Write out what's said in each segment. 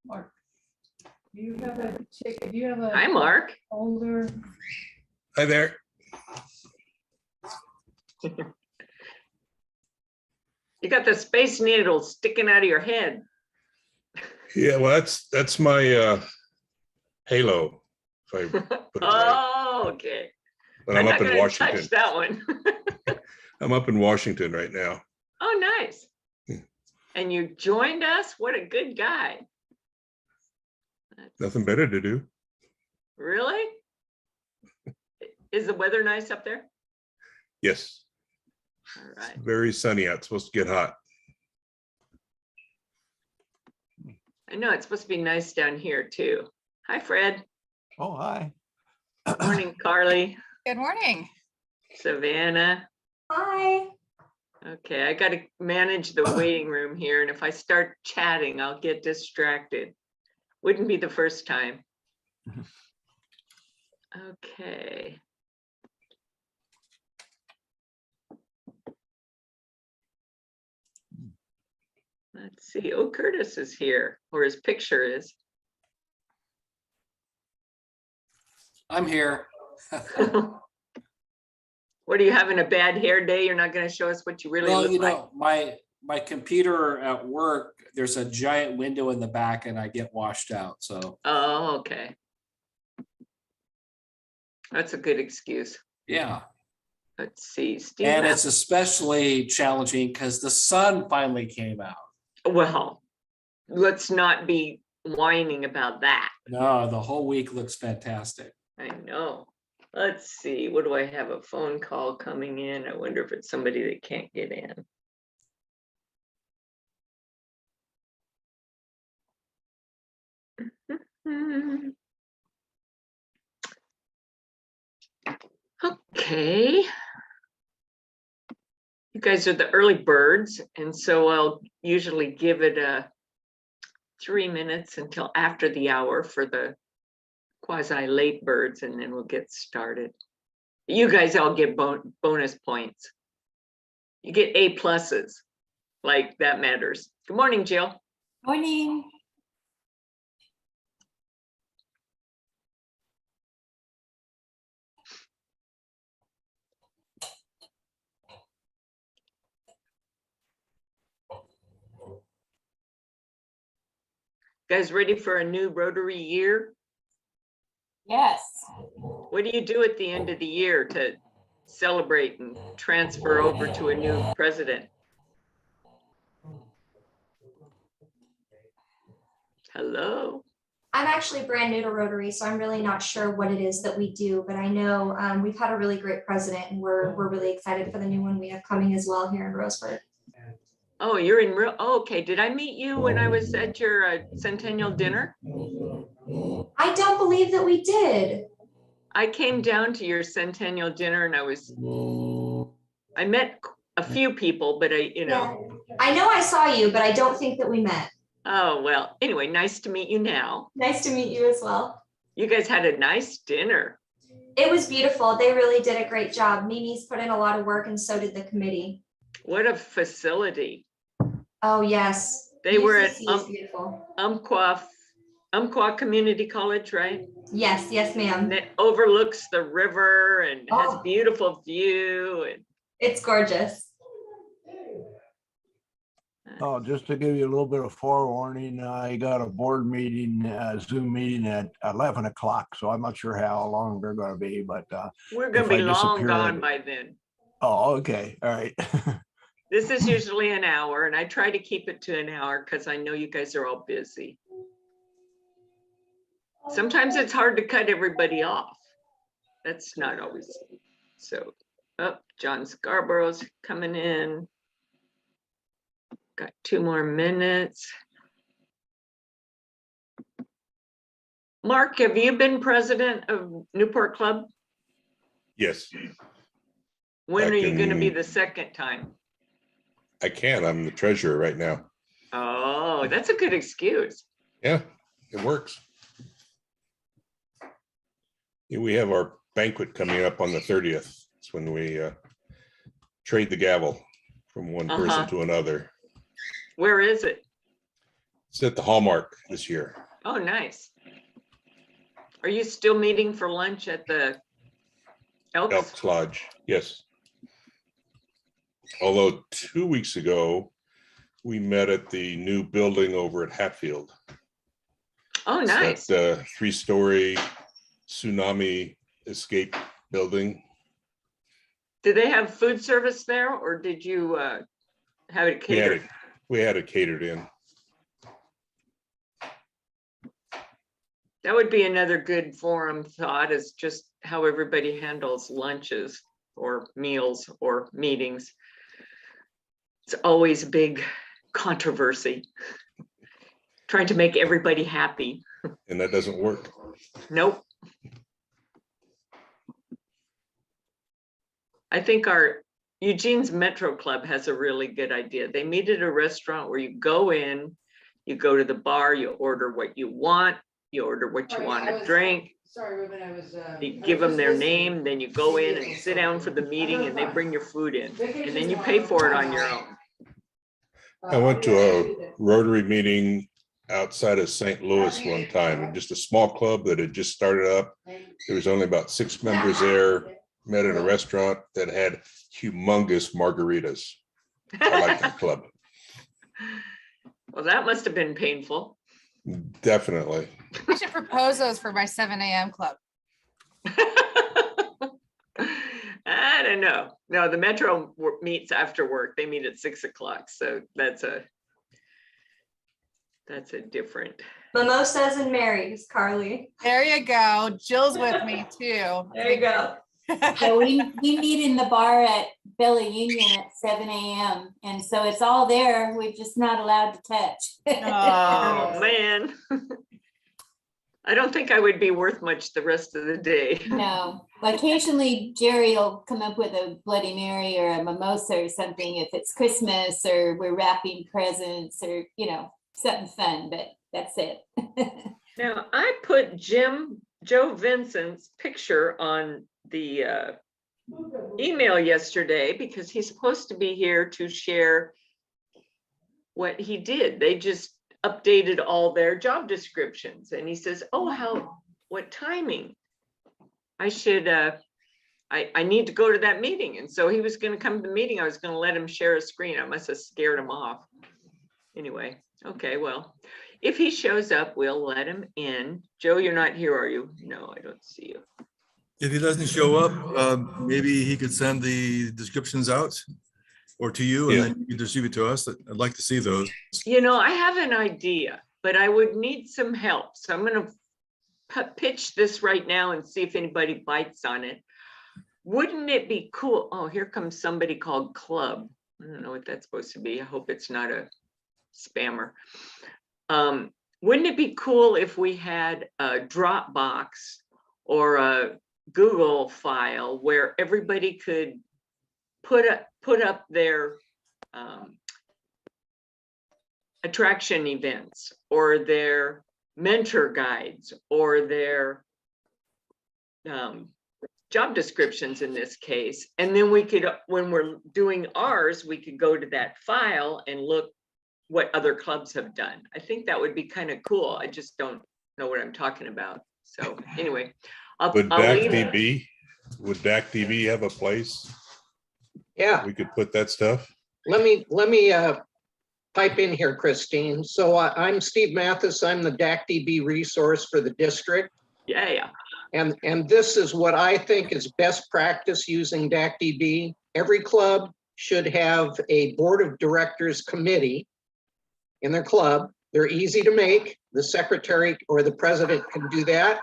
Mark, do you have a ticket? Do you have a Hi, Mark. older? Hi there. You got the Space Needle sticking out of your head. Yeah, well, that's my halo. If I put it right. Oh, okay. But I'm up not in gonna Washington. touch that one. I'm up in Washington right now. Oh, nice. Hmm. And you joined us? What a good guy. Nothing better to do. Really? Is the weather nice up there? Yes, All right. very sunny out. It's supposed to get hot. I know it's supposed to be nice down here too. Hi, Fred. Oh, hi. Morning, Carly. Good morning. Savannah. Hi. Okay, I got to manage the waiting room here, and if I start chatting, I'll get distracted. Wouldn't be the first time. Okay. Let's see. Oh, Curtis is here, or his picture is. I'm here. What, are you having a bad hair day? You're not going to show us what you really Well, look you like? know, my computer at work, there's a giant window in the back and I get washed out. So, Oh, okay. That's a good excuse. yeah. Let's see, Steve. And it's especially challenging because the sun finally came out. Well, let's not be whining about that. No, the whole week looks fantastic. I know. Let's see, what do I have? A phone call coming in? I wonder if it's somebody that can't get in. Okay. You guys are the early birds, and so I'll usually give it 3 minutes until after the hour for the quasi late birds, and then we'll get started. You guys all get bonus points. You get A pluses, like that matters. Good morning, Jill. Morning. Guys ready for a new Rotary year? Yes. What do you do at the end of the year to celebrate and transfer over to a new president? Hello? I'm actually brand new to Rotary, so I'm really not sure what it is that we do, but I know we've had a really great president and we're really excited for the new one we have coming as well here in Roseburg. Oh, you're in real, oh, okay. Did I meet you when I was at your centennial dinner? I don't believe that we did. I came down to your centennial dinner and I met a few people, but Yeah. I know I saw you, but I don't think that we met. Oh, well, anyway, nice to meet you now. Nice to meet you as well. You guys had a nice dinner. It was beautiful. They really did a great job. Mimi's put in a lot of work and so did the committee. What a facility. Oh, yes. They were at UCC is beautiful. Umpqua Community College, right? Yes, yes, ma'am. And it overlooks the river and has Oh. beautiful view. And It's gorgeous. Oh, just to give you a little bit of forewarning, I got a board meeting, Zoom meeting at 11 o'clock. So I'm not sure how long they're going to be, but we're gonna if be I long disappear, gone by then. oh, okay. All right. This is usually an hour and I try to keep it to an hour because I know you guys are all busy. Sometimes it's hard to cut everybody off. That's not always so. Oh, John Scarborough's coming in. Got 2 more minutes. Mark, have you been president of Newport Club? Yes, When Back are you going to be in- the second time? I can. I'm the treasurer right now. Oh, that's a good excuse. Yeah, it works. Yeah, we have our banquet coming up on the 30th. It's when we trade the gavel from one person Uh-huh. to another. Where is it? It's at the Hallmark this year. Oh, nice. Are you still meeting for lunch at the Elks? Elks Lodge, yes. Although 2 weeks ago, we met at the new building over at Hatfield. Oh, It's nice. that 3-story tsunami escape building. Do they have food service there or did you have it We had catered? it, we had it catered in. That would be another good forum thought, is just how everybody handles lunches or meals or meetings. It's always a big controversy. Trying to make everybody happy. And that doesn't work. Nope. I think our Eugene's Metro Club has a really good idea. They meet at a restaurant where you go in, you go to the bar, you order what you want, you order what you Sorry, want I to was- drink, Sorry, Ruben, I was. you give them their name, then you go in and sit down for the meeting and they bring your food in. And then you pay for it on your own. I went to a Rotary meeting outside of St. Louis one time, and just a small club that had just started up. There was only about 6 members there, met in a restaurant that had humongous margaritas. I like that club, Well, that must have been painful. definitely. I should propose those for my 7 a.m. club. I don't know. No, the Metro meets after work. They meet at 6 o'clock. So that's a different. Mimosas and Marys, Carly. There you go. Jill's with me too. There you go. So we meet in the bar at Bella Union at 7 a.m. And so it's all there. We're just not allowed to touch. Oh, man. I don't think I would be worth much the rest of the day. No, occasionally Jerry will come up with a Bloody Mary or a mimosa or something if it's Christmas or we're wrapping presents or, something fun, but that's it. Now, I put Joe Vincent's picture on the email yesterday because he's supposed to be here to share what he did. They just updated all their job descriptions and he says, oh, what timing? I should, I need to go to that meeting. And so he was going to come to the meeting. I was going to let him share a screen. I must have scared him off. Anyway, okay, well, if he shows up, we'll let him in. Joe, you're not here, are you? No, I don't see you. If he doesn't show up, maybe he could send the descriptions out or to you and Yeah. then you can distribute to us. I'd like to see those. I have an idea, but I would need some help. So I'm going to pitch this right now and see if anybody bites on it. Wouldn't it be cool? Oh, here comes somebody called Club. I don't know what that's supposed to be. I hope it's not a spammer. Wouldn't it be cool if we had a Dropbox or a Google file where everybody could put up their attraction events or their mentor guides or their job descriptions in this case. And then we could, when we're doing ours, we could go to that file and look what other clubs have done. I think that would be kind of cool. I just don't know what I'm talking about. So anyway, Would I'll leave it. DAC-DB have a place? Yeah, We could put that stuff. let me pipe in here, Christine. So I'm Steve Mathis. I'm the DAC-DB resource for the district. Yeah. And this is what I think is best practice using DAC-DB. Every club should have a board of directors committee in their club. They're easy to make. The secretary or the president can do that.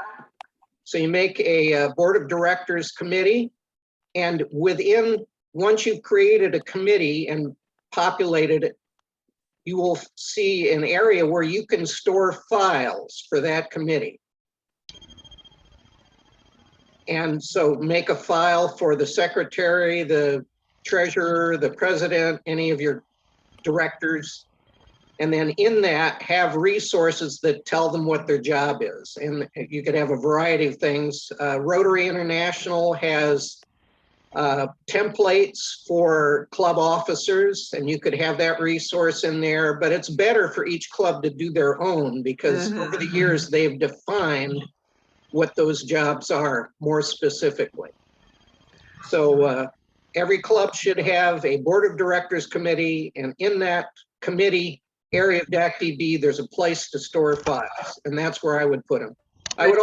So you make a board of directors committee, and once you've created a committee and populated it, you will see an area where you can store files for that committee. And so make a file for the secretary, the treasurer, the president, any of your directors. And then in that, have resources that tell them what their job is. And you could have a variety of things. Rotary International has templates for club officers, and you could have that resource in there, but it's better for each club to do their own because over the years they've defined what those jobs are more specifically. So every club should have a board of directors committee, and in that committee area of DACDB, there's a place to store files, and that's where I would put them. I would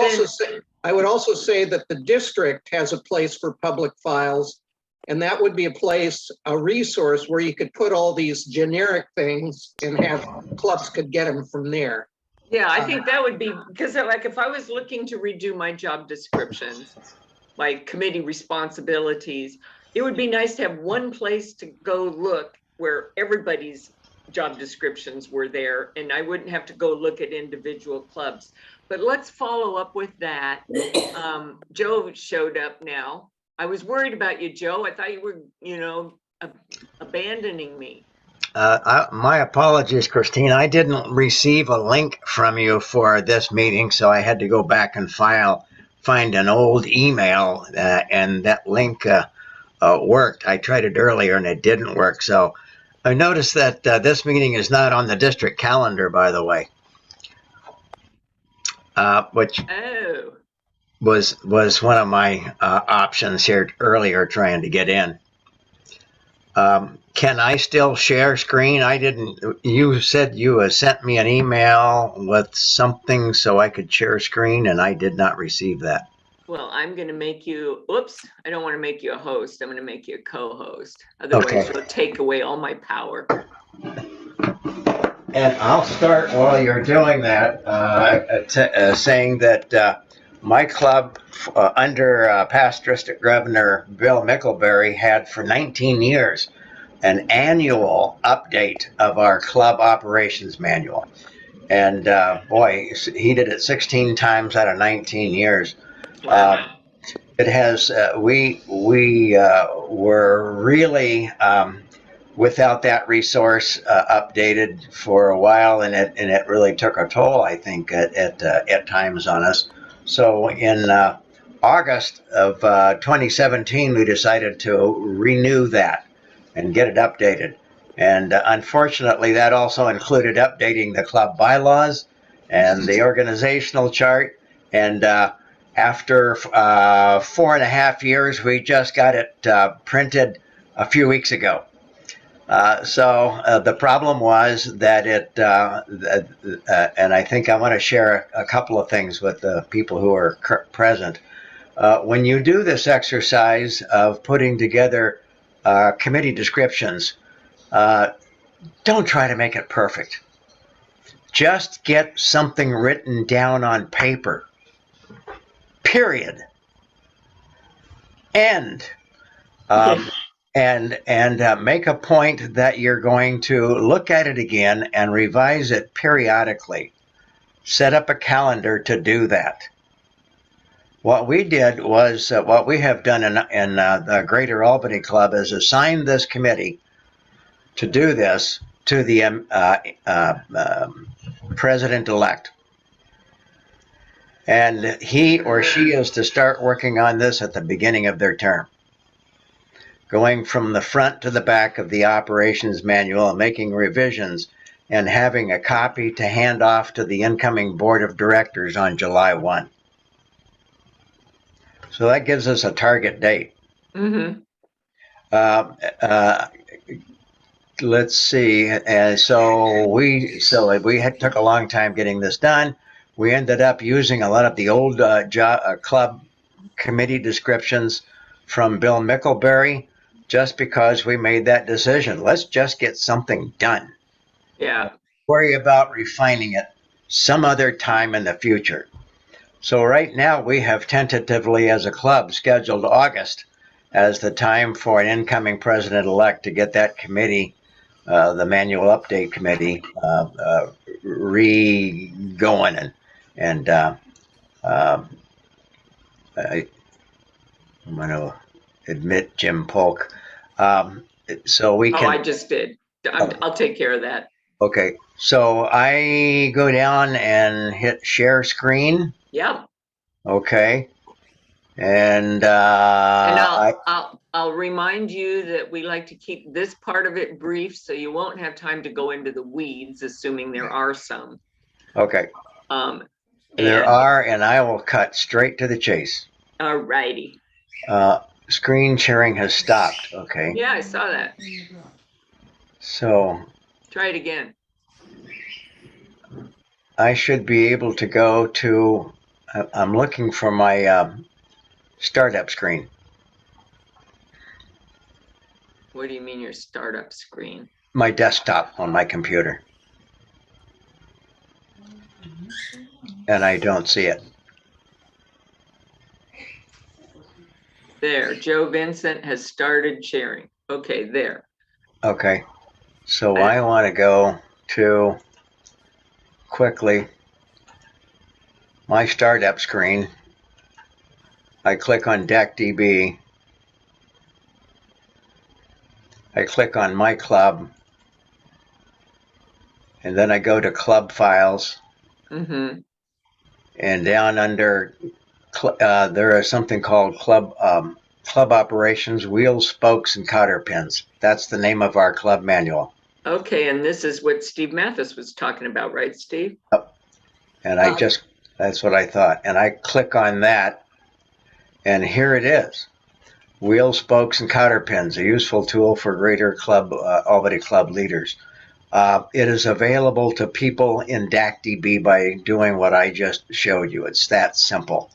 also say that the district has a place for public files, and that would be a resource where you could put all these generic things and have clubs could get them from there. Yeah, I think that would be, because like if I was looking to redo my job descriptions, my committee responsibilities, it would be nice to have one place to go look where everybody's job descriptions were there, and I wouldn't have to go look at individual clubs. But let's follow up with that. Joe showed up now. I was worried about you, Joe. I thought you were, abandoning me. My apologies, Christine. I didn't receive a link from you for this meeting, so I had to go back and find an old email, and that link worked. I tried it earlier and it didn't work. So I noticed that this meeting is not on the district calendar, by the way, which was one of my options here earlier trying to get in. Can I still share screen? You said you sent me an email with something so I could share screen, and I did not receive that. Well, I'm going to make you, oops, I don't want to make you a host. I'm going to make you a co-host. Otherwise, you'll take away all my power. And I'll start while you're doing that, saying that my club under past district governor Bill Mickelberry had for 19 years an annual update of our club operations manual. And boy, he did it 16 times out of 19 years. It has, we were really without that resource updated for a while, and it really took a toll, I think, at times on us. So in August of 2017, we decided to renew that and get it updated. And unfortunately, that also included updating the club bylaws and the organizational chart. And after 4.5 years, we just got it printed a few weeks ago. So the problem was that and I think I want to share a couple of things with the people who are present. When you do this exercise of putting together committee descriptions, don't try to make it perfect. Just get something written down on paper. Period. End. And make a point that you're going to look at it again and revise it periodically. Set up a calendar to do that. What we did was, what we have done in the Greater Albany Club is assign this committee to do this to the president-elect. And he or she is to start working on this at the beginning of their term, going from the front to the back of the operations manual, making revisions, and having a copy to hand off to the incoming board of directors on July 1. So that gives us a target date. Mm-hmm. Let's see. And so we took a long time getting this done. We ended up using a lot of the old club committee descriptions from Bill Mickelberry, just because we made that decision. Let's just get something done. Yeah. Worry about refining it some other time in the future. So right now we have tentatively as a club scheduled August as the time for an incoming president-elect to get that committee, the manual update committee, re-going. And I'm going to admit Jim Polk. So we can. Oh, I just did. I'll take care of that. Okay. So I go down and hit share screen. Yep. Okay. And And I, I'll remind you that we like to keep this part of it brief, so you won't have time to go into the weeds, assuming there are some. okay, there And, are, and I will cut straight to the chase. all righty. Screen sharing has stopped. Okay, Yeah, I saw that. so Try it again. I should be able to go to, I'm looking for my startup screen. What do you mean your startup screen? My desktop on my computer. And I don't see it. There, Joe Vincent has started sharing. Okay, there. Okay, so I want to go to quickly my startup screen. I click on DACDB. I click on my club. And then I go to club files. Mm-hmm. And down under, there is something called club operations, wheels, spokes, and cotter pins. That's the name of our club manual. Okay, and this is what Steve Mathis was talking about, right, Steve? And that's what I thought. And I click on that, and here it is. Wheels, spokes, and cotter pins, a useful tool for greater Albany Club leaders. It is available to people in DACDB by doing what I just showed you. It's that simple.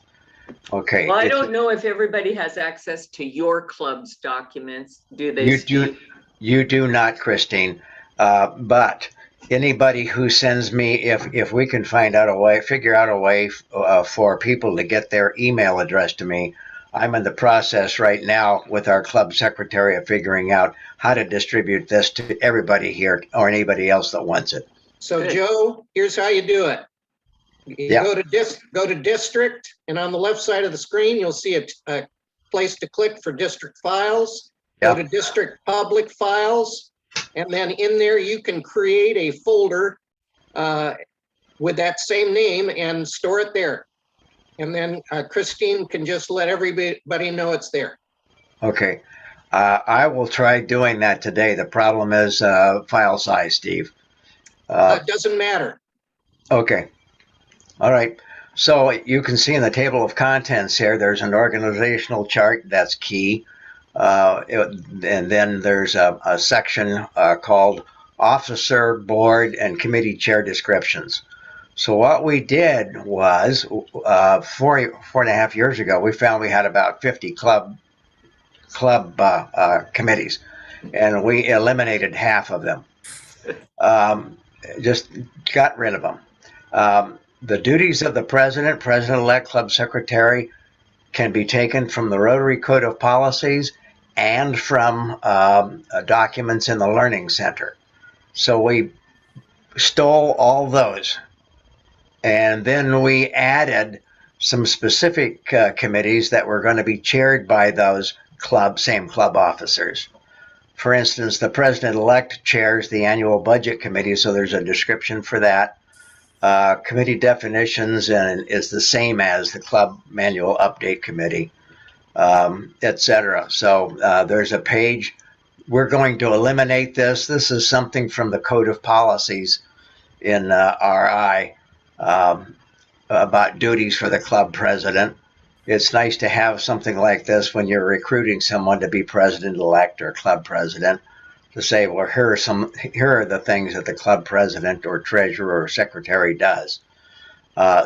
Okay. Well, I don't know if everybody has access to your club's documents, do they, Steve? You do not, Christine. But anybody who sends me, if we can figure out a way for people to get their email address to me, I'm in the process right now with our club secretary of figuring out how to distribute this to everybody here or anybody else that wants it. So Good. Joe, here's how you do it. You Yeah. go to district, and on the left side of the screen, you'll see a place to click for district files. Yeah. Go to district public files, and then in there you can create a folder with that same name and store it there. And then Christine can just let everybody know it's there. Okay. I will try doing that today. The problem is file size, Steve. It doesn't matter. Okay. All right. So you can see in the table of contents here, there's an organizational chart that's key. And then there's a section called Officer, Board, and Committee Chair Descriptions. So what we did was 4.5 years ago, we found we had about 50 club committees, and we eliminated half of them. Just got rid of them. The duties of the president-elect, club secretary can be taken from the Rotary Code of Policies and from documents in the Learning Center. So we stole all those. And then we added some specific committees that were going to be chaired by those same club officers. For instance, the president-elect chairs the annual budget committee, so there's a description for that. Committee definitions and is the same as the club manual update committee, etc. So there's a page. We're going to eliminate this. This is something from the Code of Policies in RI about duties for the club president. It's nice to have something like this when you're recruiting someone to be president-elect or club president, to say, well, here are the things that the club president or treasurer or secretary does.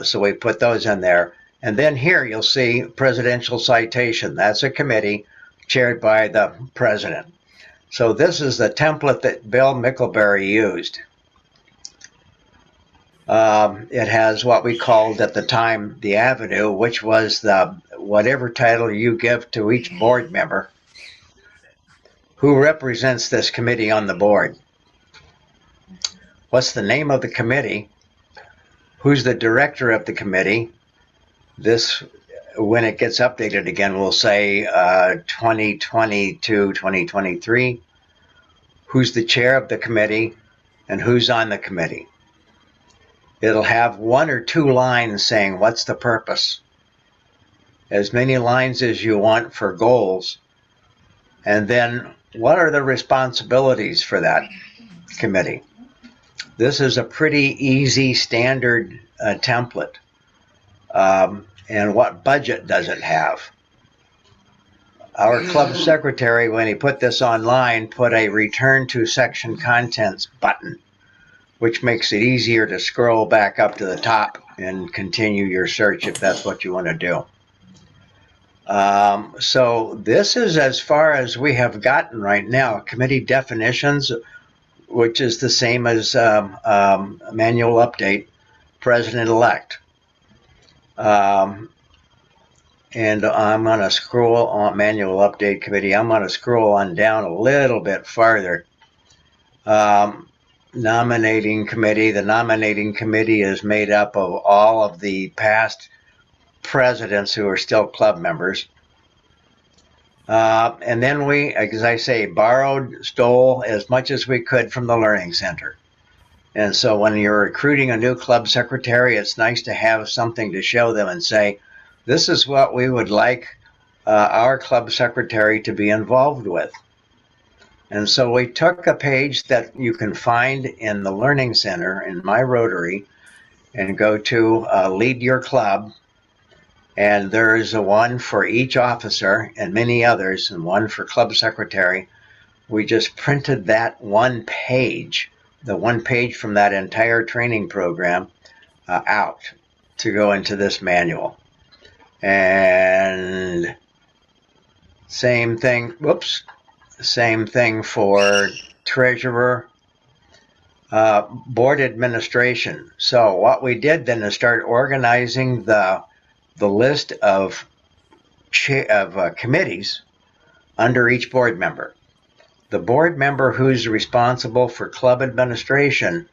So we put those in there. And then here you'll see presidential citation. That's a committee chaired by the president. So this is the template that Bill Mickelberry used. It has what we called at the time the Avenue, which was the whatever title you give to each board member who represents this committee on the board. What's the name of the committee? Who's the director of the committee? This, when it gets updated again, will say 2022, 2023. Who's the chair of the committee and who's on the committee? It'll have 1 or 2 lines saying what's the purpose. as many lines as you want for goals. And then what are the responsibilities for that committee? This is a pretty easy standard template. And what budget does it have? Our club secretary, when he put this online, put a return to section contents button, which makes it easier to scroll back up to the top and continue your search if that's what you want to do. So this is as far as we have gotten right now. Committee definitions, which is the same as manual update, president-elect. And I'm going to scroll on manual update committee. I'm going to scroll on down a little bit farther. Nominating committee. The nominating committee is made up of all of the past presidents who are still club members. And then we, as I say, stole as much as we could from the Learning Center. And so when you're recruiting a new club secretary, it's nice to have something to show them and say, this is what we would like our club secretary to be involved with. And so we took a page that you can find in the Learning Center in My Rotary and go to Lead Your Club. And there's a one for each officer and many others, and one for club secretary. We just printed that one page, the one page from that entire training program out to go into this manual. And same thing, same thing for treasurer, board administration. So what we did then is start organizing the list of committees under each board member. The board member who's responsible for club administration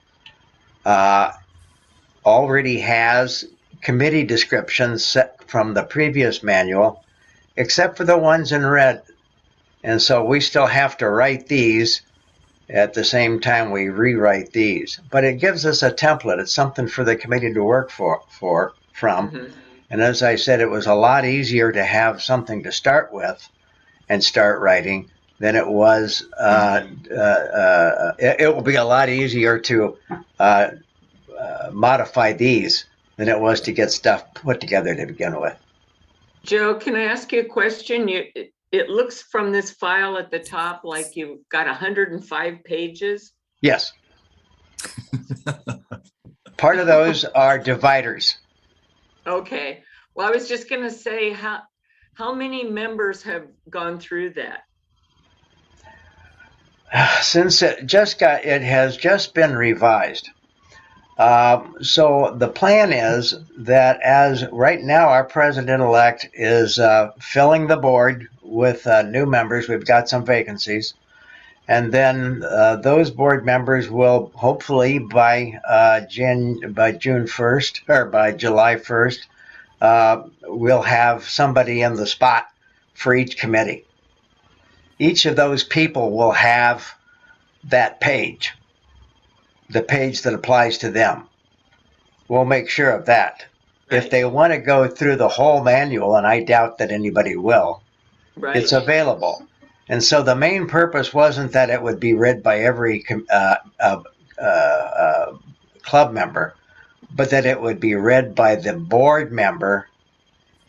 already has committee descriptions set from the previous manual, except for the ones in red. And so we still have to write these at the same time we rewrite these. But it gives us a template. It's something for the committee to work from. Mm-hmm. And as I said, it was a lot easier to have something to start with and start writing than it was. It will be a lot easier to modify these than it was to get stuff put together to begin with. Joe, can I ask you a question? It looks from this file at the top like you've got 105 pages. Yes. Part of those are dividers. Okay. Well, I was just going to say, how many members have gone through that? Since it has just been revised. So the plan is that as right now our president-elect is filling the board with new members. We've got some vacancies. And then those board members will hopefully by June 1st or by July 1st, we'll have somebody in the spot for each committee. Each of those people will have that page, the page that applies to them. We'll make sure of that. Right. If they want to go through the whole manual, and I doubt that anybody will, right, it's available. And so the main purpose wasn't that it would be read by every club member, but that it would be read by the board member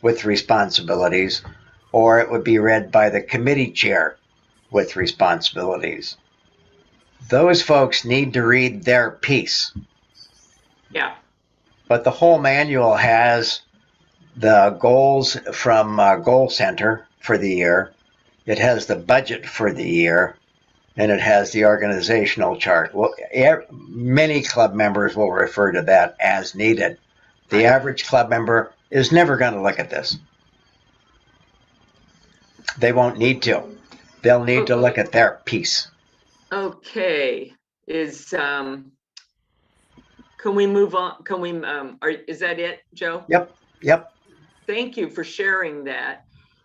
with responsibilities, or it would be read by the committee chair with responsibilities. Those folks need to read their piece. Yeah. But the whole manual has the goals from Goal Center for the year. It has the budget for the year, and it has the organizational chart. Well, many club members will refer to that as needed. The average club member is never going to look at this. They won't need to. They'll need to look at their piece. Okay. Can we move on? Can we, is that it, Joe? Yep. Thank you for sharing that.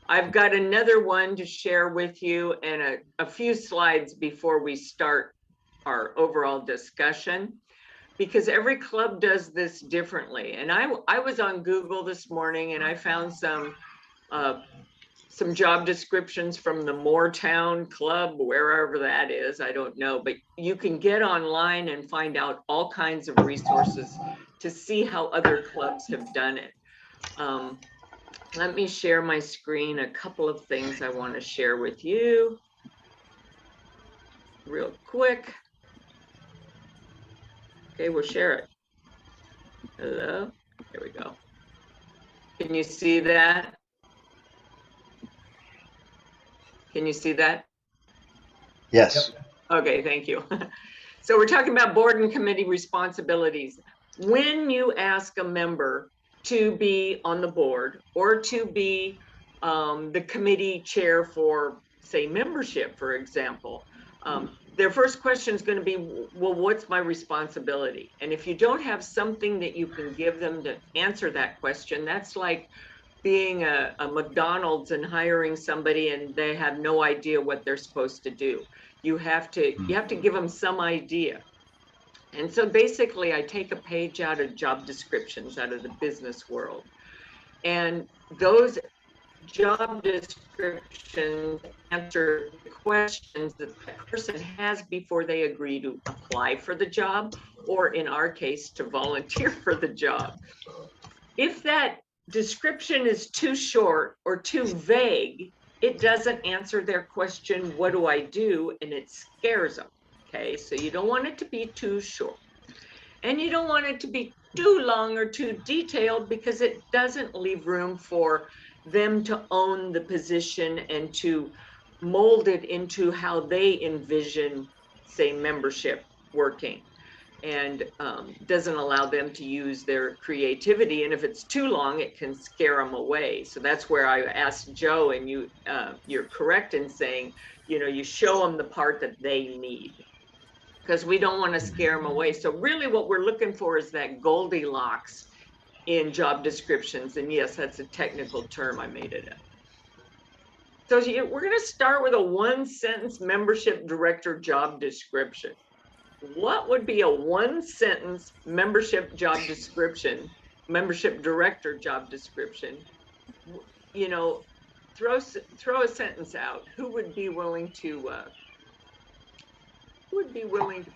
I've got another one to share with you and a few slides before we start our overall discussion, because every club does this differently. And I was on Google this morning and I found some some job descriptions from the Moortown Club, wherever that is, I don't know, but you can get online and find out all kinds of resources to see how other clubs have done it. Let me share my screen. A couple of things I want to share with you real quick. Okay, we'll share it. Hello, there we go. Can you see that? Can you see that? Yes. Okay, thank you. So we're talking about board and committee responsibilities. When you ask a member to be on the board or to be the committee chair for, say, membership, for example, their first question is going to be, well, what's my responsibility? And if you don't have something that you can give them to answer that question, that's like being a McDonald's and hiring somebody and they have no idea what they're supposed to do. You have to give them some idea. And so basically I take a page out of job descriptions out of the business world. And those job descriptions answer the questions that the person has before they agree to apply for the job, or in our case, to volunteer for the job. If that description is too short or too vague, it doesn't answer their question, what do I do? And it scares them. Okay, so you don't want it to be too short. And you don't want it to be too long or too detailed, because it doesn't leave room for them to own the position and to mold it into how they envision, say, membership working, and doesn't allow them to use their creativity. And if it's too long, it can scare them away. So that's where I asked Joe, and you're correct in saying, you know, you show them the part that they need, because we don't want to scare them away. So really what we're looking for is that Goldilocks in job descriptions. And yes, that's a technical term, I made it up. So we're going to start with a one-sentence membership director job description. What would be a one-sentence membership job description, membership director job description? You know, throw a sentence out. Who would be willing to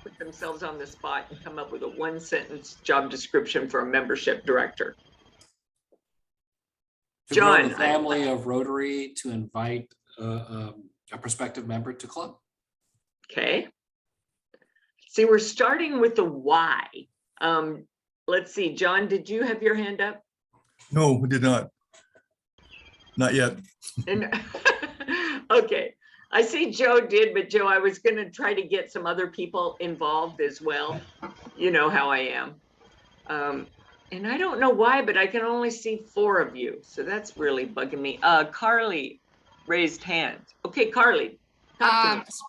put themselves on the spot and come up with a one-sentence job description for a membership director? John, a family of Rotary to invite a prospective member to club. Okay. See, we're starting with the why. Let's see, John, did you have your hand up? No, we did not. Not yet. And, okay, I see Joe did, but Joe, I was going to try to get some other people involved as well. You know how I am. And I don't know why, but I can only see 4 of you. So that's really bugging me. Carly raised hands. Okay, Carly.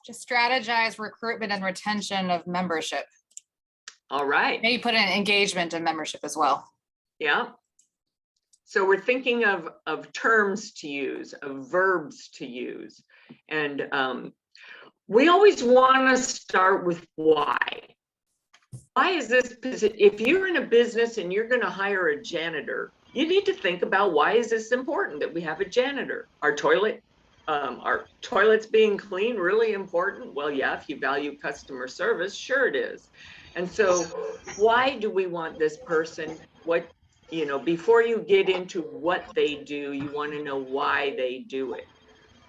Just strategize recruitment and retention of membership. All right. Maybe put in engagement and membership as well. Yeah. So we're thinking of terms to use, of verbs to use. And we always want to start with why. Why is this position? If you're in a business and you're going to hire a janitor, you need to think about, why is this important that we have a janitor? Our toilets being clean, really important? Well, yeah, if you value customer service, sure it is. And so why do we want this person? What, you know, before you get into what they do, you want to know why they do it.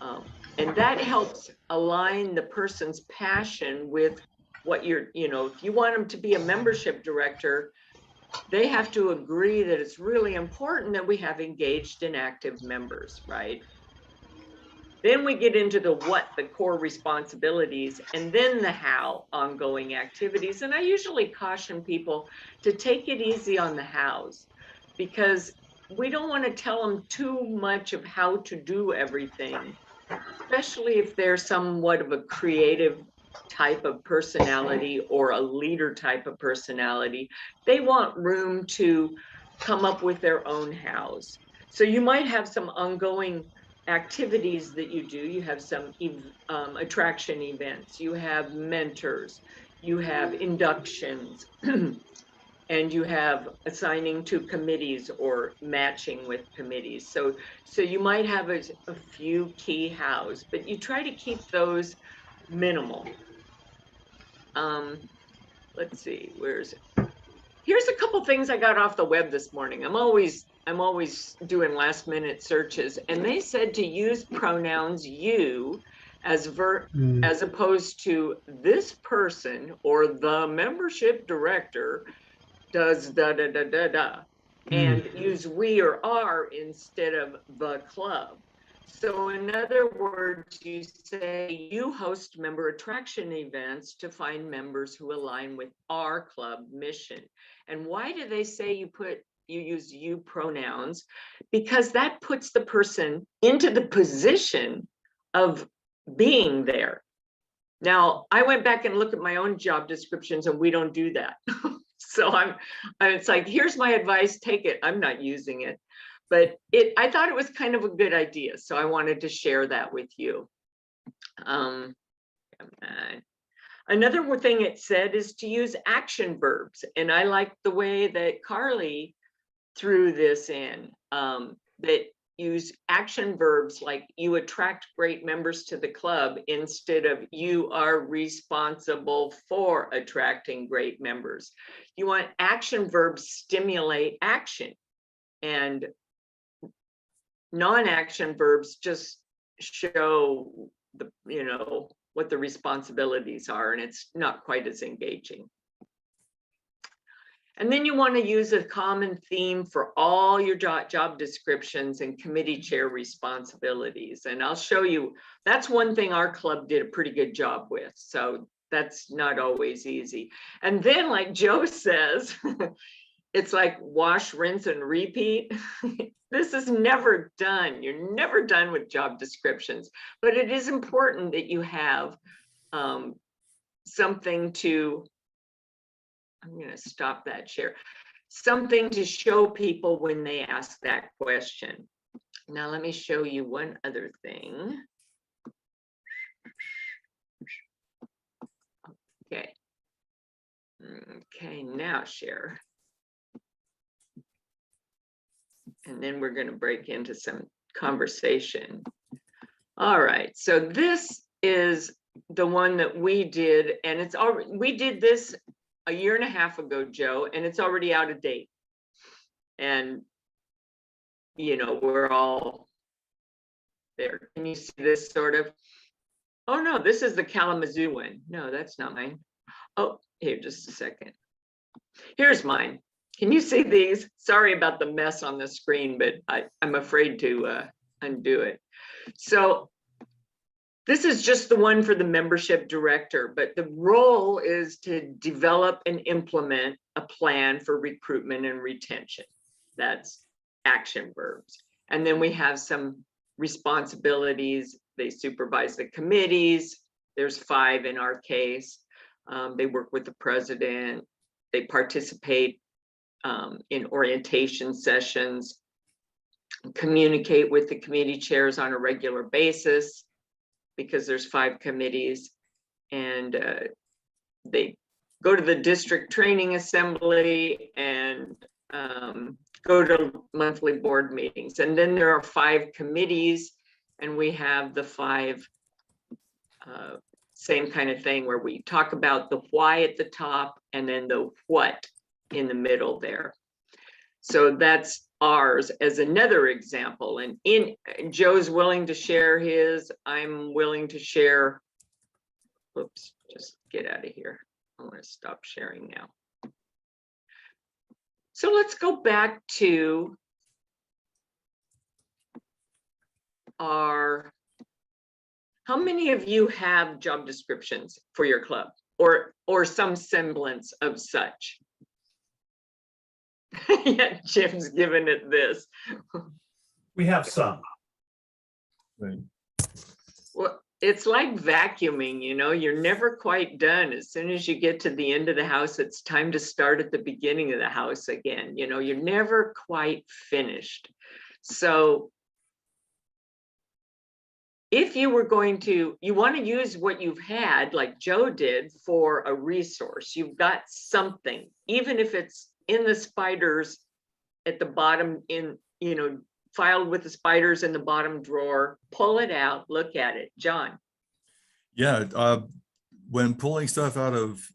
And that helps align the person's passion with what you're, you know, if you want them to be a membership director, they have to agree that it's really important that we have engaged and active members, right? Then we get into the what, the core responsibilities, and then the how, ongoing activities. And I usually caution people to take it easy on the hows, because we don't want to tell them too much of how to do everything, especially if they're somewhat of a creative type of personality or a leader type of personality. They want room to come up with their own hows. So you might have some ongoing activities that you do. You have some attraction events, you have mentors, you have inductions, and you have assigning to committees or matching with committees. So you might have a few key hows, but you try to keep those minimal. Let's see, where's it? Here's a couple things I got off the web this morning. I'm always doing last minute searches, and they said to use pronouns you as opposed to this person or the membership director does da da da da da, and use we or are instead of the club. So in other words, you say you host member attraction events to find members who align with our club mission. And why do they say you use you pronouns? Because that puts the person into the position of being there. Now, I went back and looked at my own job descriptions, and we don't do that. So it's like, here's my advice, take it. I'm not using it. But I thought it was kind of a good idea, so I wanted to share that with you. Another thing it said is to use action verbs, and I like the way that Carly threw this in, that use action verbs like you attract great members to the club instead of you are responsible for attracting great members. You want action verbs stimulate action, and non-action verbs just show the, what the responsibilities are, and it's not quite as engaging. And then you want to use a common theme for all your job descriptions and committee chair responsibilities. And I'll show you, that's one thing our club did a pretty good job with. So that's not always easy. And then, like Joe says, it's like wash, rinse, and repeat. This is never done. You're never done with job descriptions, but it is important that you have something to, I'm going to stop that share, something to show people when they ask that question. Now, let me show you one other thing. Okay. Okay, now share. And then we're going to break into some conversation. All right, so this is the one that we did, and it's already, we did this a year and a half ago, Joe, and it's already out of date. And, we're all there. Can you see this sort of? Oh no, this is the Kalamazoo one. No, that's not mine. Oh, here, just a second. Here's mine. Can you see these? Sorry about the mess on the screen, but I'm afraid to undo it. So this is just the one for the membership director, but the role is to develop and implement a plan for recruitment and retention. That's action verbs. And then we have some responsibilities. They supervise the committees. There's 5 in our case. They work with the president. They participate in orientation sessions, communicate with the committee chairs on a regular basis, because there's 5 committees, and they go to the district training assembly and go to monthly board meetings. And then there are 5 committees, and we have the 5 same kind of thing where we talk about the why at the top and then the what in the middle there. So that's ours as another example. And Joe's willing to share his, I'm willing to share. Oops, just get out of here. I want to stop sharing now. So let's go back to our, how many of you have job descriptions for your club or some semblance of such? Yeah, Jim's giving it this. We have some. Right. Well, it's like vacuuming, you're never quite done. As soon as you get to the end of the house, it's time to start at the beginning of the house again. You're never quite finished. So if you were going to, you want to use what you've had, like Joe did, for a resource. You've got something, even if it's in the spiders at the bottom filed with the spiders in the bottom drawer. Pull it out, look at it. John. Yeah, when pulling stuff out of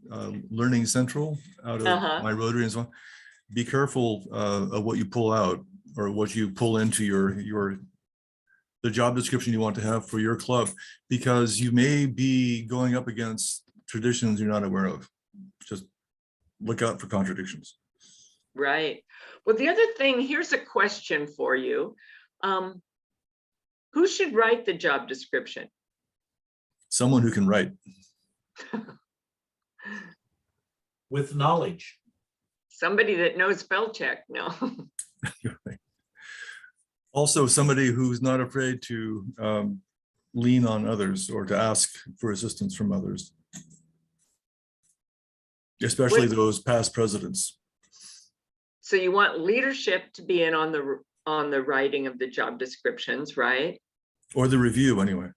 Learning Central, out of my Rotary and so on, be careful of what you pull out or what you pull into the job description you want to have for your club, because you may be going up against traditions you're not aware of. Just look out for contradictions. Right. Well, the other thing, here's a question for you. Who should write the job description? Someone who can write. With knowledge. Somebody that knows spell check, no. Also, somebody who's not afraid to lean on others or to ask for assistance from others, especially those past presidents. So you want leadership to be in on the writing of the job descriptions, right? Or the review, anyway.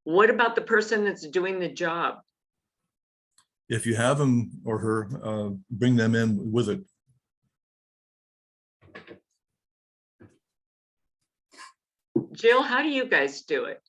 What about the person that's doing the job? If you have him or her, bring them in with it. Jill, how do you guys do it?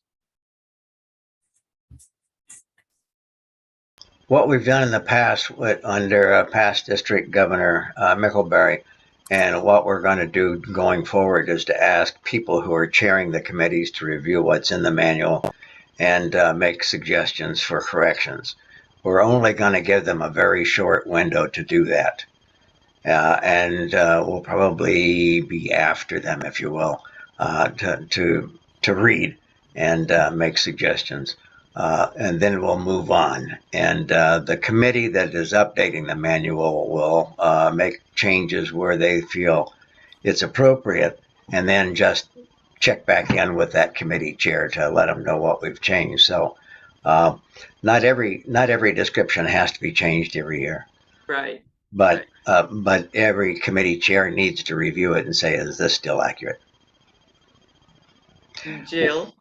What we've done in the past under past District Governor Mickelberry, and what we're going to do going forward is to ask people who are chairing the committees to review what's in the manual and make suggestions for corrections. We're only going to give them a very short window to do that. And we'll probably be after them, if you will, to read and make suggestions. And then we'll move on. And the committee that is updating the manual will make changes where they feel it's appropriate, and then just check back in with that committee chair to let them know what we've changed. So not every description has to be changed every year. Right. But every committee chair needs to review it and say, is this still accurate? Jill?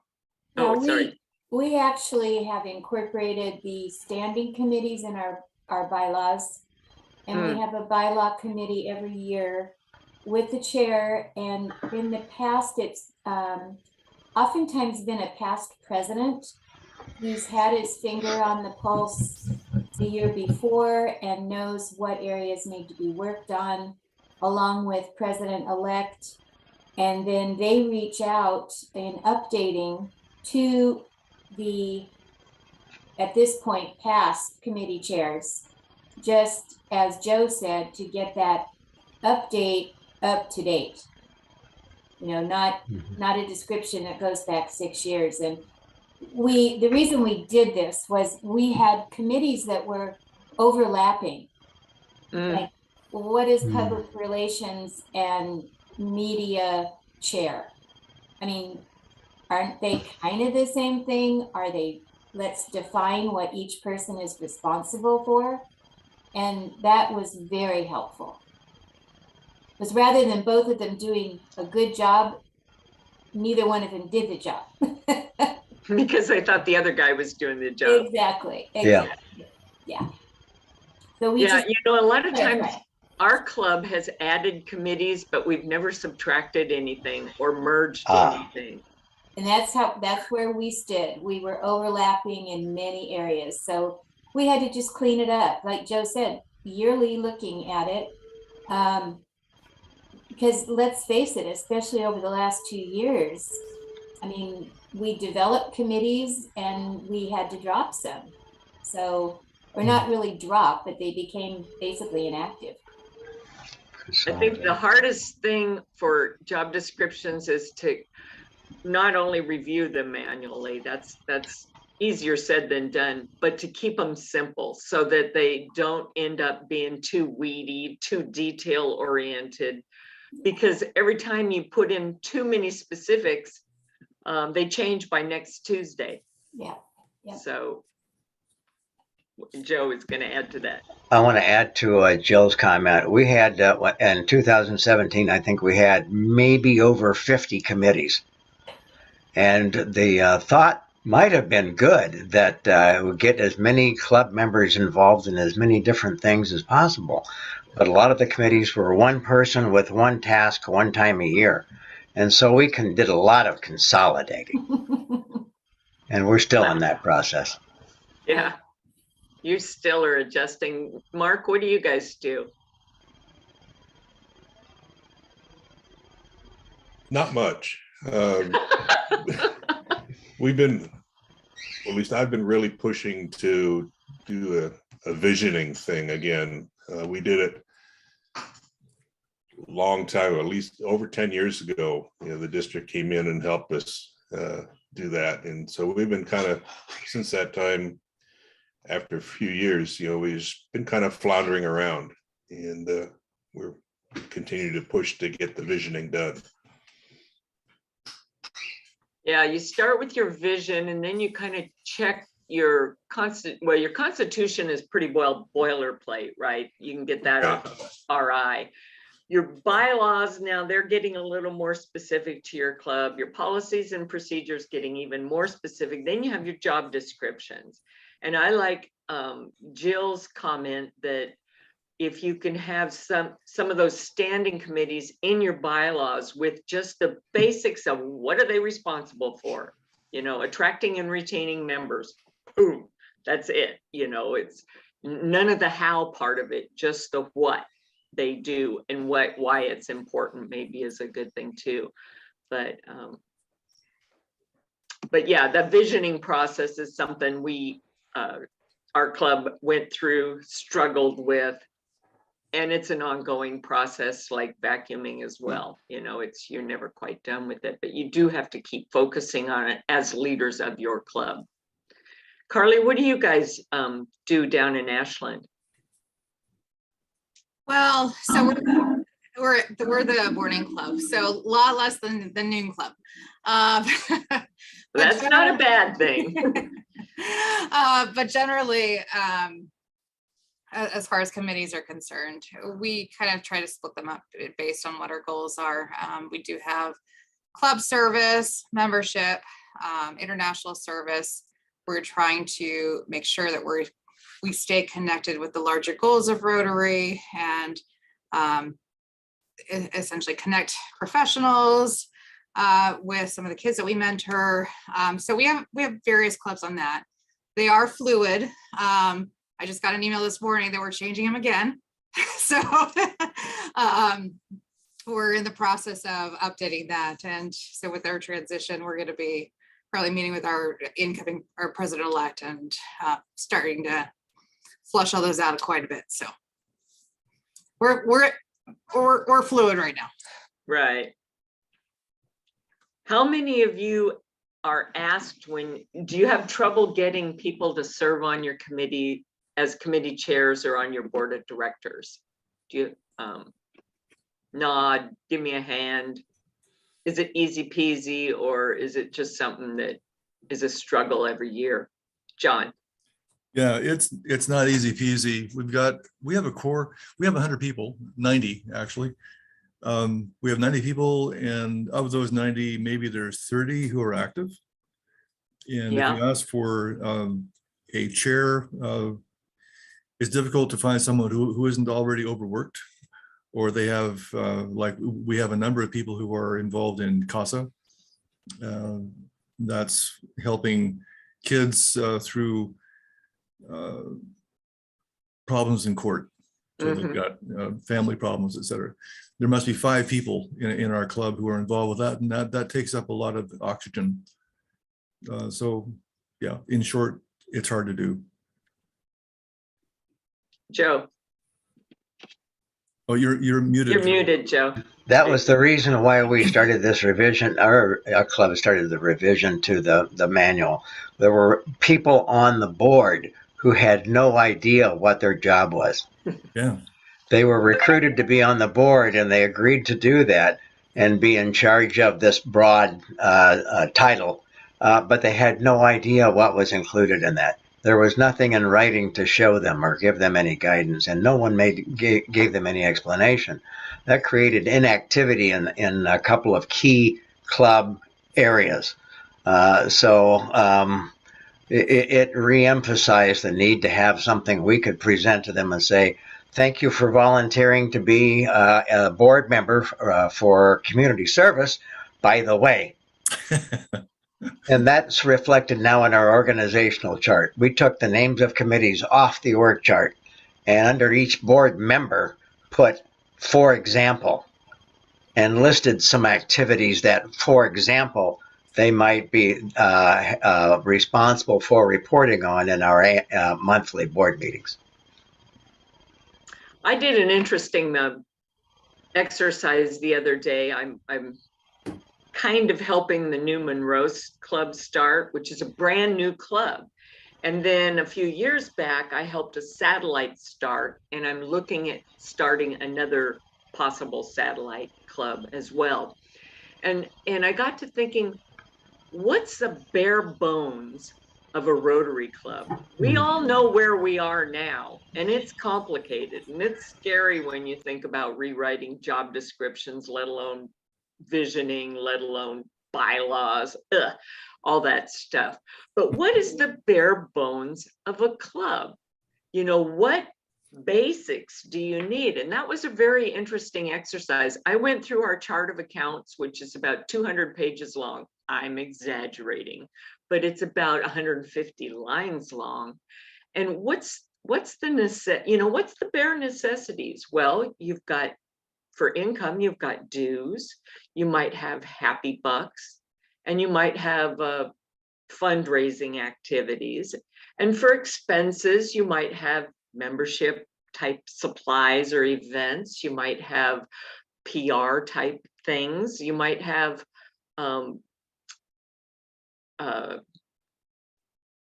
Oh, sorry. We actually have incorporated the standing committees in our bylaws. And we have a bylaw committee every year with the chair. And in the past, it's oftentimes been a past president who's had his finger on the pulse the year before and knows what areas need to be worked on, along with president-elect. And then they reach out in updating to the, at this point, past committee chairs, just as Joe said, to get that update up to date. You know, not a description that goes back 6 years. And the reason we did this was we had committees that were overlapping. Like, what is public relations and media chair? I mean, aren't they kind of the same thing? Are they, let's define what each person is responsible for? And that was very helpful. Because rather than both of them doing a good job, neither one of them did the job. Because I thought the other guy was doing the job. Exactly. Yeah. Yeah. So we Yeah, just, you know, a lot of times our club has added committees, but we've never subtracted anything or merged anything. and that's where we stood. We were overlapping in many areas. So we had to just clean it up. Like Joe said, yearly looking at it. Because let's face it, especially over the last 2 years, I mean, we developed committees and we had to drop some. So, or not really drop, but they became basically inactive. I think the hardest thing for job descriptions is to not only review them manually, that's easier said than done, but to keep them simple so that they don't end up being too weedy, too detail oriented. Because every time you put in too many specifics, they change by next Tuesday. Yeah. So Joe is going to add to that. I want to add to Jill's comment. We had, in 2017, I think we had maybe over 50 committees. And the thought might have been good that we get as many club members involved in as many different things as possible. but a lot of the committees were one person with one task, one time a year. And so we did a lot of consolidating. And we're still in that process. Yeah. You still are adjusting. Mark, what do you guys do? Not much. We've been, at least I've been really pushing to do a visioning thing again. We did it a long time, at least over 10 years ago. You know, the district came in and helped us do that. And so we've been kind of, since that time, after a few years, you know, we've been kind of floundering around, and we're continuing to push to get the visioning done. Yeah, you start with your vision, and then you kind of check your your constitution is pretty well boilerplate, right? You can get that off RI. Your bylaws, now they're getting a little more specific to your club. Your policies and procedures getting even more specific. Then you have your job descriptions. And I like Jill's comment that if you can have some of those standing committees in your bylaws with just the basics of what are they responsible for, you know, attracting and retaining members, boom, that's it. You know, it's none of the how part of it, just the what they do and why it's important maybe is a good thing too. But yeah, the visioning process is something we our club went through, struggled with, and it's an ongoing process like vacuuming as well. You know, you're never quite done with it, but you do have to keep focusing on it as leaders of your club. Carly, what do you guys do down in Ashland? Well, so we're the morning club, so a lot less than the noon club. That's not a bad thing. But generally, as far as committees are concerned, we kind of try to split them up based on what our goals are. We do have club service, membership, international service. We're trying to make sure that we stay connected with the larger goals of Rotary and essentially connect professionals with some of the kids that we mentor. So we have various clubs on that. They are fluid. I just got an email this morning that we're changing them again. So we're in the process of updating that. And so with our transition, we're going to be probably meeting with our president-elect and starting to flush all those out quite a bit. So we're fluid right now. Right. How many of you are asked do you have trouble getting people to serve on your committee as committee chairs or on your board of directors? Do you nod, give me a hand? Is it easy peasy, or is it just something that is a struggle every year? John. Yeah, it's not easy peasy. We have a core, we have 100 people, 90 actually. We have 90 people, and of those 90, maybe there's 30 who are active. And if you ask for a chair, it's difficult to find someone who isn't already overworked, or they have, like we have a number of people who are involved in CASA. That's helping kids through problems in court. So they've got family problems, etc. There must be 5 people in our club who are involved with that, and that takes up a lot of oxygen. So yeah, in short, it's hard to do. Joe. Oh, you're muted. You're muted, Joe. That was the reason why we started this revision. Our club started the revision to the manual. There were people on the board who had no idea what their job was. Yeah. They were recruited to be on the board, and they agreed to do that and be in charge of this broad title, but they had no idea what was included in that. There was nothing in writing to show them or give them any guidance, and no one gave them any explanation. That created inactivity in a couple of key club areas. It reemphasized the need to have something we could present to them and say, thank you for volunteering to be a board member for community service, by the way. And that's reflected now in our organizational chart. We took the names of committees off the org chart and under each board member put, for example, and listed some activities that, for example, they might be responsible for reporting on in our monthly board meetings. I did an interesting exercise the other day. I'm kind of helping the new Monroe Club start, which is a brand new club. And then a few years back, I helped a satellite start, and I'm looking at starting another possible satellite club as well. And I got to thinking, what's the bare bones of a Rotary Club? We all know where we are now, and it's complicated, and it's scary when you think about rewriting job descriptions, let alone visioning, let alone bylaws, all that stuff. But what is the bare bones of a club? You know, what basics do you need? And that was a very interesting exercise. I went through our chart of accounts, which is about 200 pages long. I'm exaggerating, but it's about 150 lines long. And what's the bare necessities? Well, you've got, for income, you've got dues, you might have happy bucks, and you might have fundraising activities. And for expenses, you might have membership type supplies or events. You might have PR type things. You might have,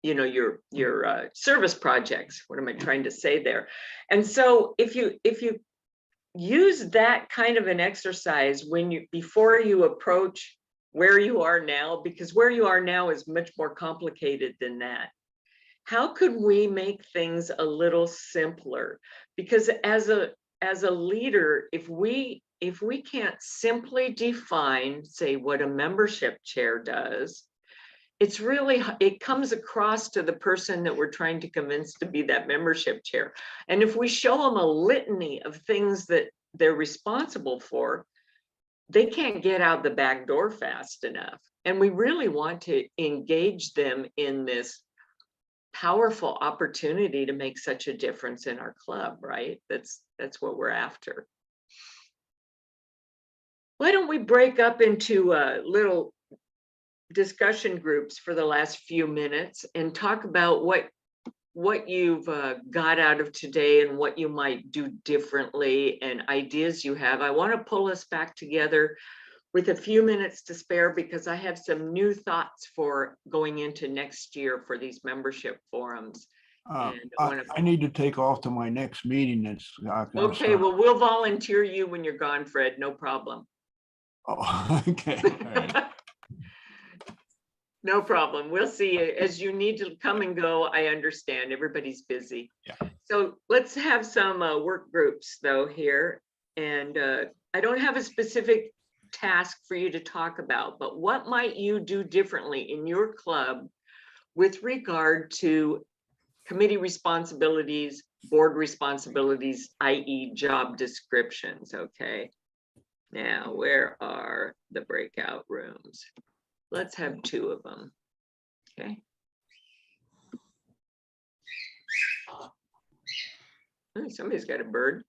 your service projects. What am I trying to say there? And so if you use that kind of an exercise before you approach where you are now, because where you are now is much more complicated than that. How could we make things a little simpler? Because as a leader, if we can't simply define, say, what a membership chair does, it comes across to the person that we're trying to convince to be that membership chair. And if we show them a litany of things that they're responsible for, they can't get out the back door fast enough. And we really want to engage them in this powerful opportunity to make such a difference in our club, right? That's what we're after. Why don't we break up into little discussion groups for the last few minutes and talk about what you've got out of today and what you might do differently and ideas you have. I want to pull us back together with a few minutes to spare because I have some new thoughts for going into next year for these membership forums. I need to take off to my next meeting. Okay, well, we'll volunteer you when you're gone, Fred, no problem. Oh, okay. All right. No problem. We'll see you as you need to come and go. I understand everybody's busy. Yeah. So let's have some work groups though here. And I don't have a specific task for you to talk about, but what might you do differently in your club with regard to committee responsibilities, board responsibilities, i.e. job descriptions, okay? Now, where are the breakout rooms? Let's have 2 of them, okay? Oh, somebody's got a bird.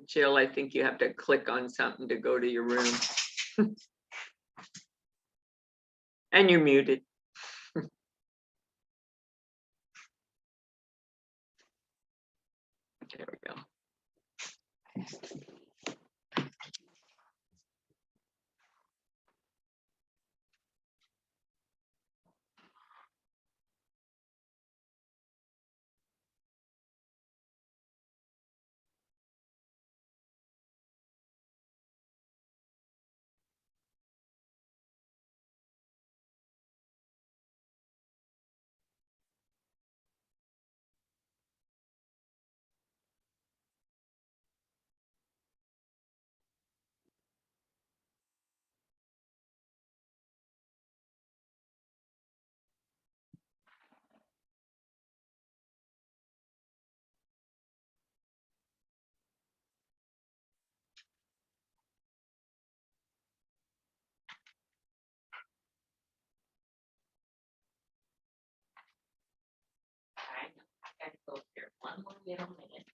Jill, I think you have to click on something to go to your room. And you're muted. There we go. one little minute.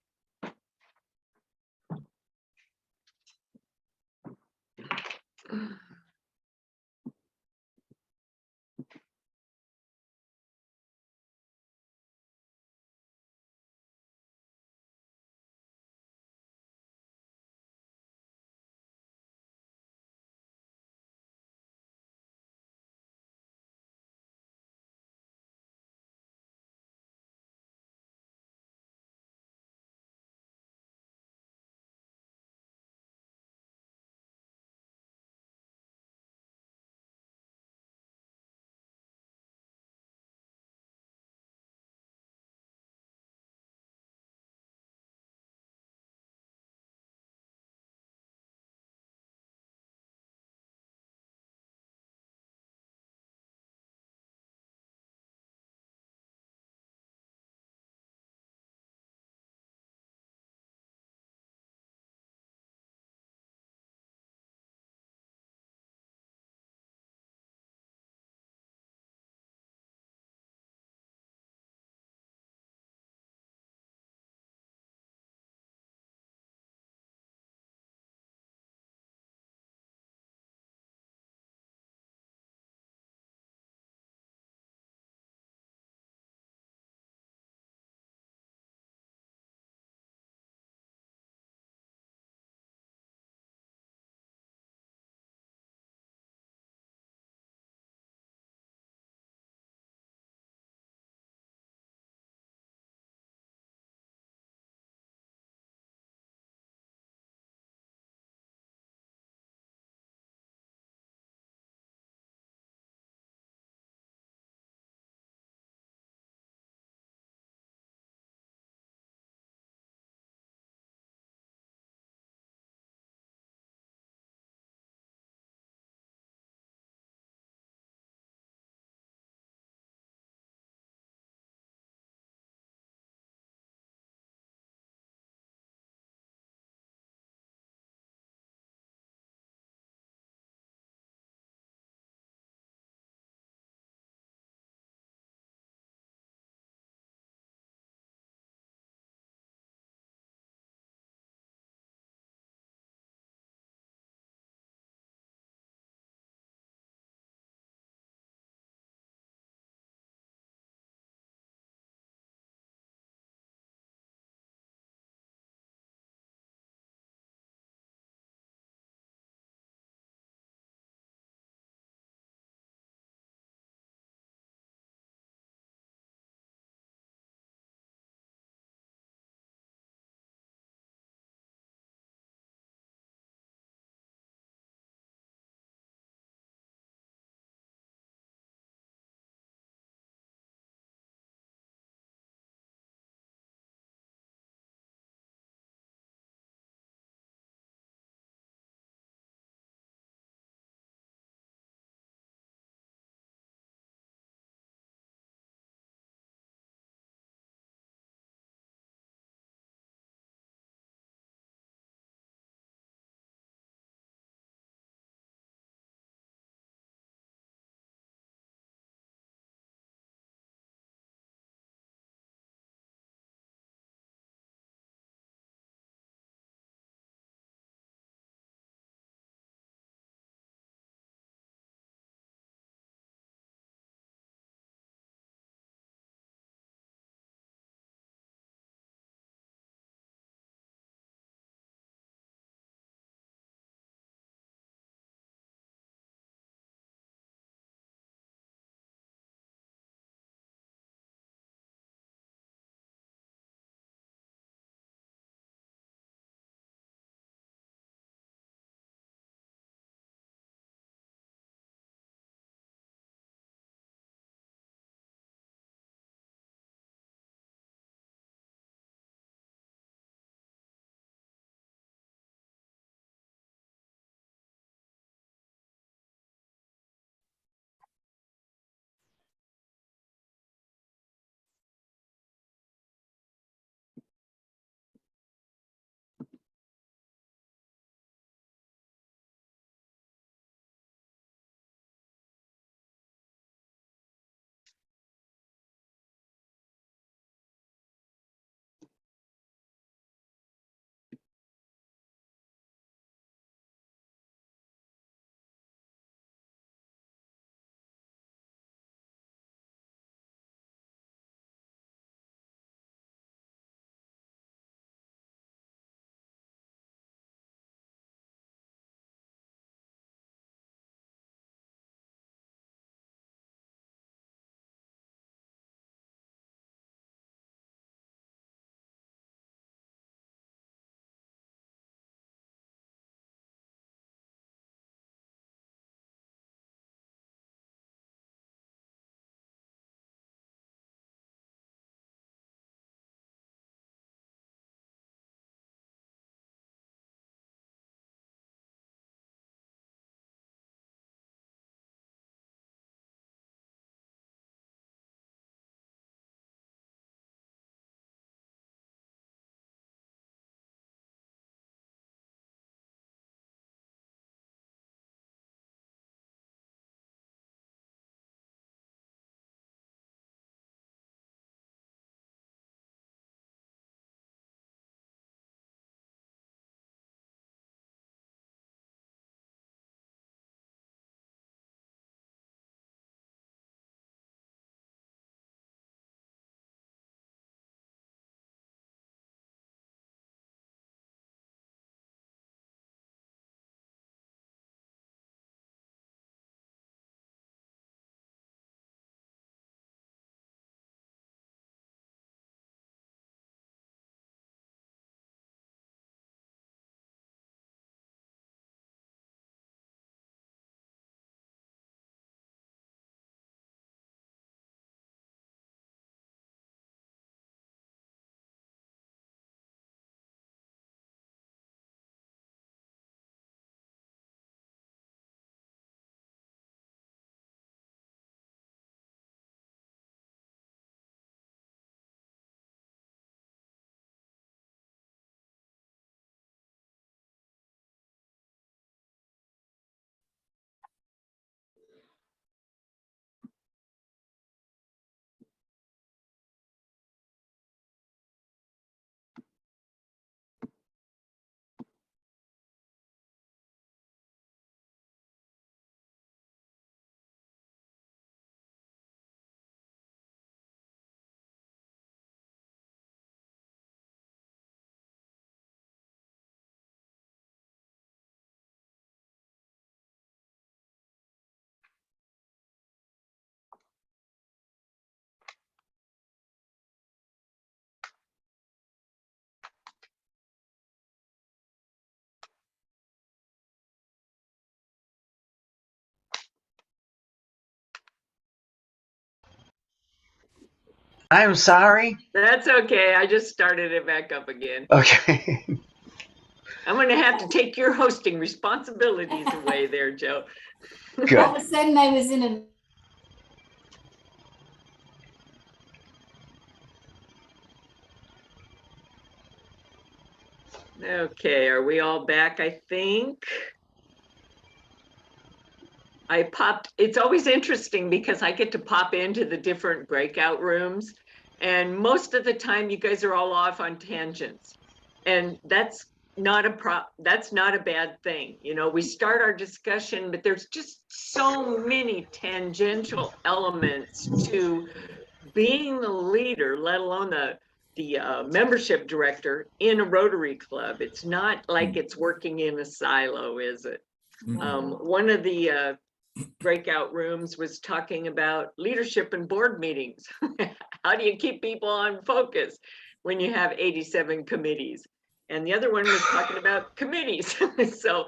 I'm sorry. That's okay. I just started it back up again. Okay. I'm gonna have to take your hosting responsibilities away there, Joe. All Good. of a sudden I was in a Okay, are we all back, I think? It's always interesting because I get to pop into the different breakout rooms, and most of the time you guys are all off on tangents. And that's not a bad thing. You know, we start our discussion, but there's just so many tangential elements to being the leader, let alone the membership director in a Rotary Club. It's not like it's working in a silo, is it? One of the breakout rooms was talking about leadership and board meetings. How do you keep people on focus when you have 87 committees? And the other one was talking about committees. So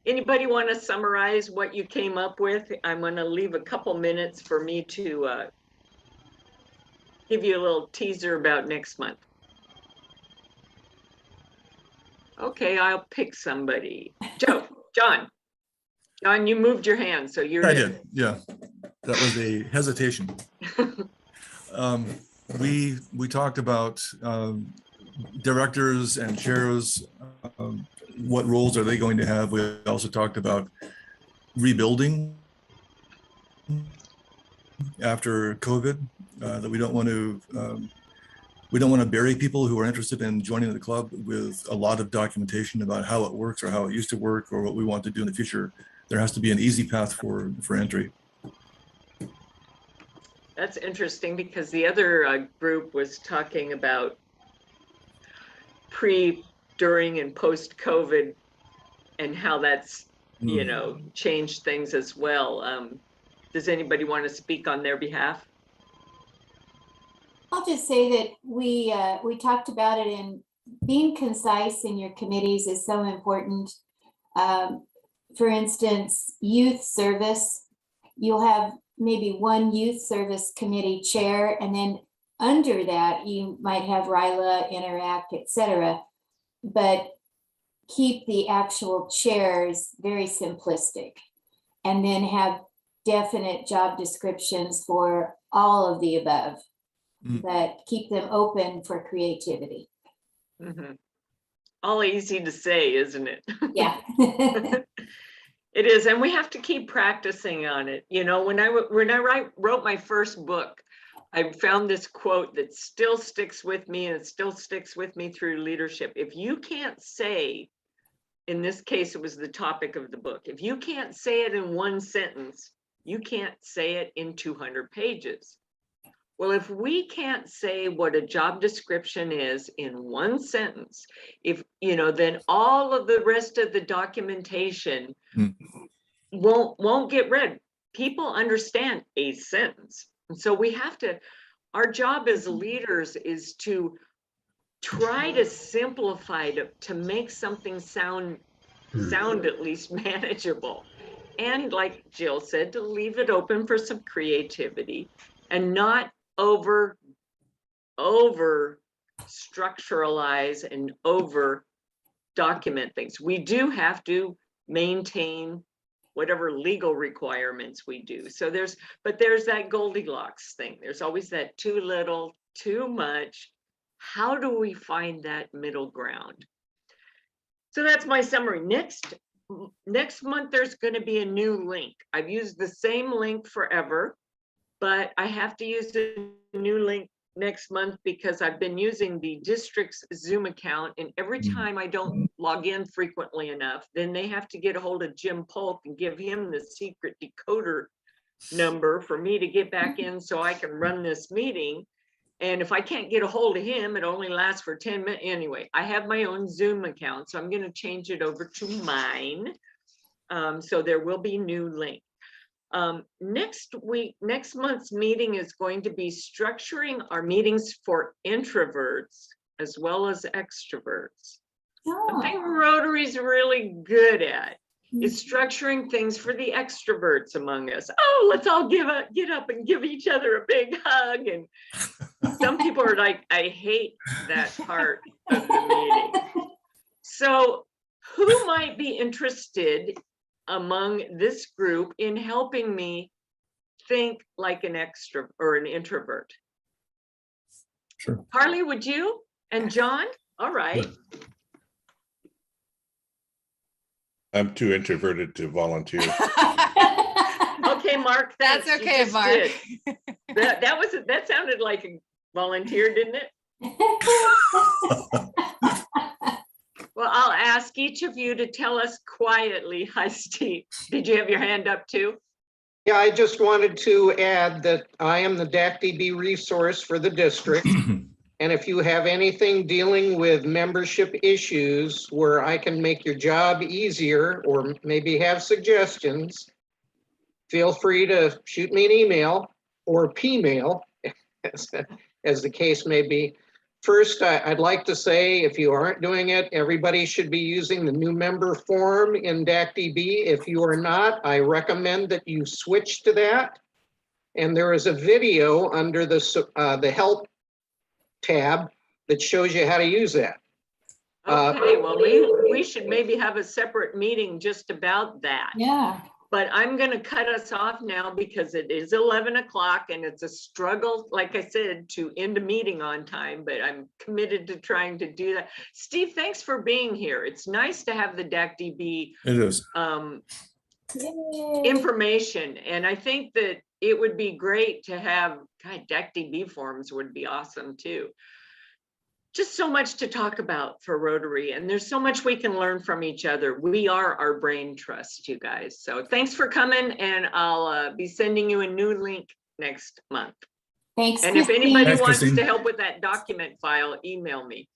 anybody want to summarize what you came up with? I'm going to leave a couple minutes for me to give you a little teaser about next month. Okay, I'll pick somebody. John, you moved your hand, so you're. I did, yeah. That was a hesitation. We talked about directors and chairs. What roles are they going to have? We also talked about rebuilding after COVID. That we don't want to bury people who are interested in joining the club with a lot of documentation about how it works or how it used to work or what we want to do in the future. There has to be an easy path for entry. That's interesting because the other group was talking about pre, during, and post-COVID and how that's, you know, changed things as well. Does anybody want to speak on their behalf? I'll just say that we talked about it, and being concise in your committees is so important. For instance, youth service, you'll have maybe one youth service committee chair, and then under that you might have RILA, Interact, etc. But keep the actual chairs very simplistic, and then have definite job descriptions for all of the above. But keep them open for creativity. All easy to say, isn't it? Yeah. It is, and we have to keep practicing on it. You know, when I wrote my first book, I found this quote that still sticks with me, and it still sticks with me through leadership. If you can't say, in this case, it was the topic of the book, if you can't say it in one sentence, you can't say it in 200 pages. Well, if we can't say what a job description is in one sentence, then all of the rest of the documentation won't get read. People understand a sentence. And so we have to, our job as leaders is to try to simplify to make something sound at least manageable. And like Jill said, to leave it open for some creativity and not over structuralize and over document things. We do have to maintain whatever legal requirements we do. So there's that Goldilocks thing. There's always that too little, too much. How do we find that middle ground? So that's my summary. Next month, there's going to be a new link. I've used the same link forever, but I have to use a new link next month because I've been using the district's Zoom account, and every time I don't log in frequently enough, then they have to get a hold of Jim Polk and give him the secret decoder number for me to get back in so I can run this meeting. And if I can't get a hold of him, it only lasts for 10 minutes. Anyway, I have my own Zoom account, so I'm going to change it over to mine. So there will be new link. Next month's meeting is going to be structuring our meetings for introverts as well as extroverts. Something Rotary's really good at. is structuring things for the extroverts among us. Oh, let's all get up and give each other a big hug. And some people are like, I hate that part of the meeting. So who might be interested among this group in helping me think like an extrovert or an introvert? Sure. Carly, would you? And John? All right. I'm too introverted to volunteer. Okay, Mark. That's thanks. You okay, just Mark. did. That sounded like a volunteer, didn't it? Well, I'll ask each of you to tell us quietly. Hi, Steve. Did you have your hand up too? Yeah, I just wanted to add that I am the DACDB resource for the district. And if you have anything dealing with membership issues where I can make your job easier or maybe have suggestions, feel free to shoot me an email or P-mail, as the case may be. First, I'd like to say, if you aren't doing it, everybody should be using the new member form in DACDB. If you are not, I recommend that you switch to that. And there is a video under the help tab that shows you how to use that. Okay, well, we should maybe have a separate meeting just about that. Yeah. But I'm going to cut us off now because it is 11 o'clock and it's a struggle, like I said, to end a meeting on time, but I'm committed to trying to do that. Steve, thanks for being here. It's nice to have the DACDB It is. information. And I think that it would be great to have, God, DACDB forums would be awesome too. Just so much to talk about for Rotary, and there's so much we can learn from each other. We are our brain trust, you guys. So thanks for coming, and I'll be sending you a new link next month. Thanks, And if Christine. anybody Thanks, wants Christine. to help with that document file, email me.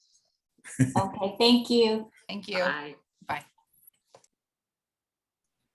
Okay, thank you. Thank you. Bye.